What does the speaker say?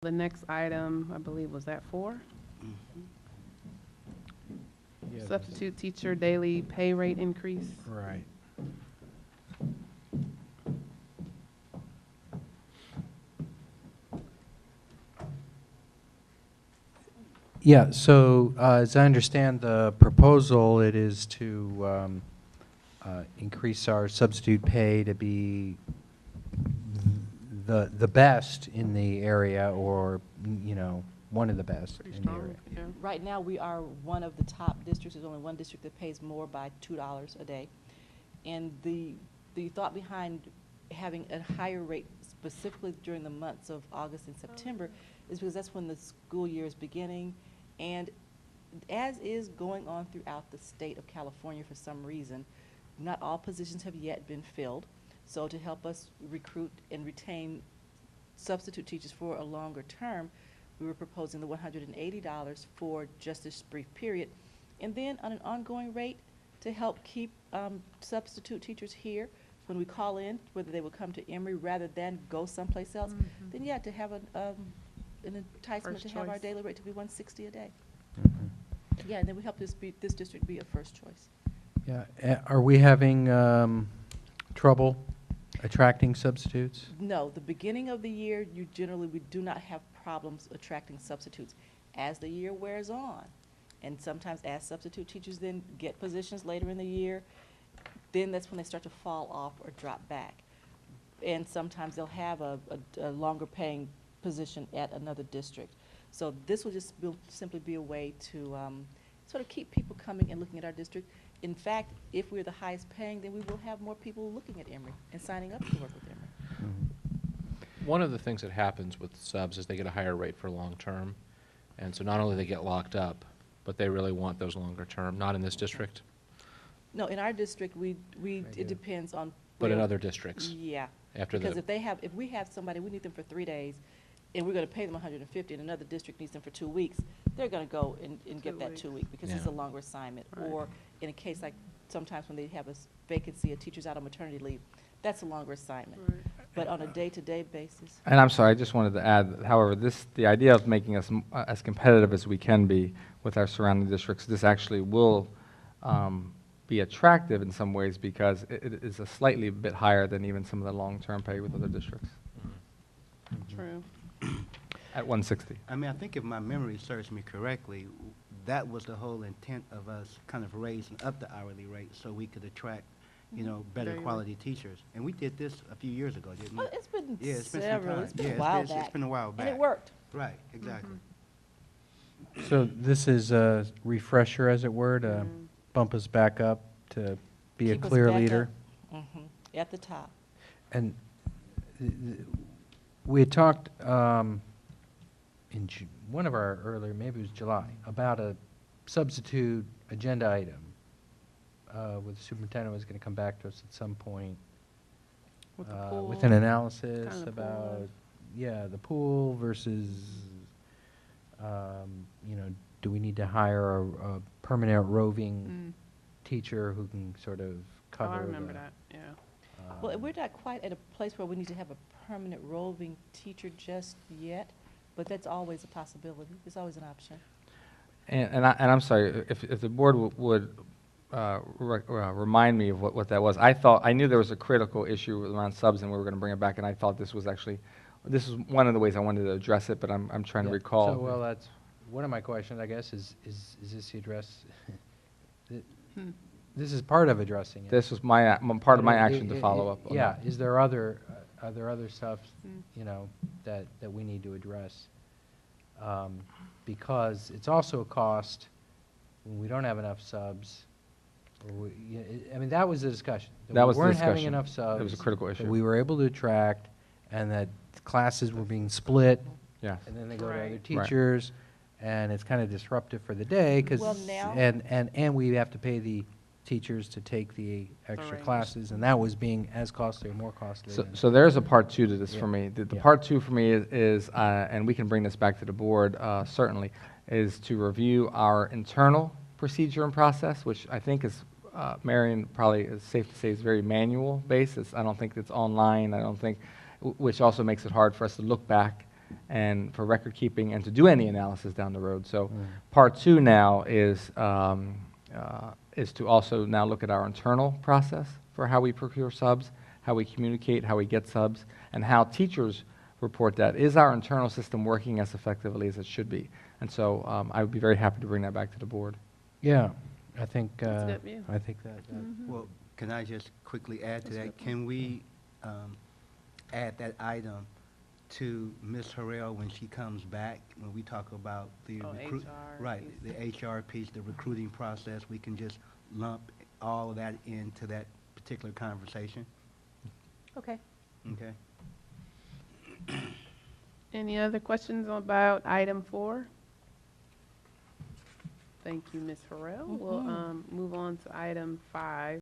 The next item, I believe, was at 4. Yeah, Substitute teacher daily pay rate increase. right. Yeah, so as I understand the proposal, it is to increase our substitute pay to be the best in the area, or, you know, one of the best Pretty in the strong, area. yeah. Right now, we are one of the top districts. There's only one district that pays more by $2 a day. And the thought behind having a higher rate specifically during the months of August and September is because that's when the school year is beginning. And as is going on throughout the state of California for some reason, not all positions have yet been filled. So to help us recruit and retain substitute teachers for a longer term, we were proposing the $180 for just this brief period. And then on an ongoing rate to help keep substitute teachers here when we call in, whether they would come to Emery rather than go someplace else, then yeah, to have an enticement First to have our choice. daily rate to be $160 a day. Mhm. Yeah, and then we help this district be a first choice. Yeah, are we having trouble attracting substitutes? No, the beginning of the year, we do not have problems attracting substitutes. As the year wears on, and sometimes as substitute teachers then get positions later in the year, then that's when they start to fall off or drop back. And sometimes they'll have a longer paying position at another district. So this will just simply be a way to sort of keep people coming and looking at our district. In fact, if we're the highest paying, then we will have more people looking at Emery and signing up to work with Emery. Mhm. One of the things that happens with subs is they get a higher rate for long term. And so not only they get locked up, but they really want those longer term, not in this district, No, in our district, Right, yeah. it depends on. but in where- other districts. Yeah. After Because the, if we have somebody, we need them for 3 days, and we're gonna pay them 150, and another district needs them for 2 weeks, they're gonna go and get 2 that weeks. 2 week, because it's Yeah. a longer assignment. Right. Or in a case like sometimes when they have a vacancy, a teacher's out on maternity leave, that's a longer assignment. Right. But on a day-to-day basis, And I'm sorry, I just wanted to add, however, the idea of making us as competitive as we can be with our surrounding districts, this actually will be attractive in some ways because it is a slightly bit higher than even some of the long-term pay with other districts True. at 160. I mean, I think if my memory serves me correctly, that was the whole intent of us kind of raising up the hourly rate so we could attract, you know, better Very quality teachers. And we did this a few years ago, didn't we? well, it's been Yeah, it's been some several, time. it's been Yeah, a while it's back. been a while And back. it worked. Right, exactly. So this is a refresher, as it were, to Mm. bump us back up to be a Keep us clear back leader? up. At the top. And we had talked in one of our earlier, maybe it was July, about a substitute agenda item. Where the superintendent was going to come back to us at some point With the pool. with an analysis Kind of the pool. about, yeah, the pool versus, you know, do we need to hire a permanent roving teacher who can sort of Oh, cover? I remember the, that, yeah. Well, we're not quite at a place where we need to have a permanent roving teacher just yet, but that's always a possibility. It's always an option. And I'm sorry, if the board would remind me of what that was. I knew there was a critical issue around subs and we were going to bring it back, and I thought this was one of the ways I wanted to address it, but I'm trying to Yeah, recall. So, well, that's, one of my questions, I guess, is this the address? This is part of addressing it. This was part of my But action to follow up on Yeah, that. is there other, are there other stuff, Mm. you know, that we need to address? Because it's also a cost when we don't have enough subs. Or I mean, that was the discussion. That was the we weren't having discussion. enough subs. It was a critical That issue. we were able to attract, and that classes were being split, Yes. and then they go to other Right. Right. teachers, and it's kind of disruptive for the day, because, Well, now- and we have to pay the teachers to take the extra Right. classes, and that was being as costly or more costly. So, than- so there's a part two to this for Yeah. me. The Yeah. part two for me is and we can bring this back to the board, certainly, is to review our internal procedure and process, which I think is, Marion, probably is safe to say is very manual basis. I don't think it's online. I don't think, which also makes it hard for us to look back and for record keeping and to do any analysis down the road. So part two now is to also now look at our internal process for how we procure subs, how we communicate, how we get subs, and how teachers report that. Is our internal system working as effectively as it should be? And so I would be very happy to bring that back to the board. Yeah, I think, That's a good view. I think that, Well, can I just quickly add to That's a that? good Can we add that item to Ms. Harrell when she comes back, when we talk about the Oh, recruit? HR Right, piece. the HR piece, the recruiting process, we can just lump all of that into that particular conversation, Okay. okay? Any other questions about item 4? Thank you, Ms. Harrell. We'll Mhm. move on to item 5.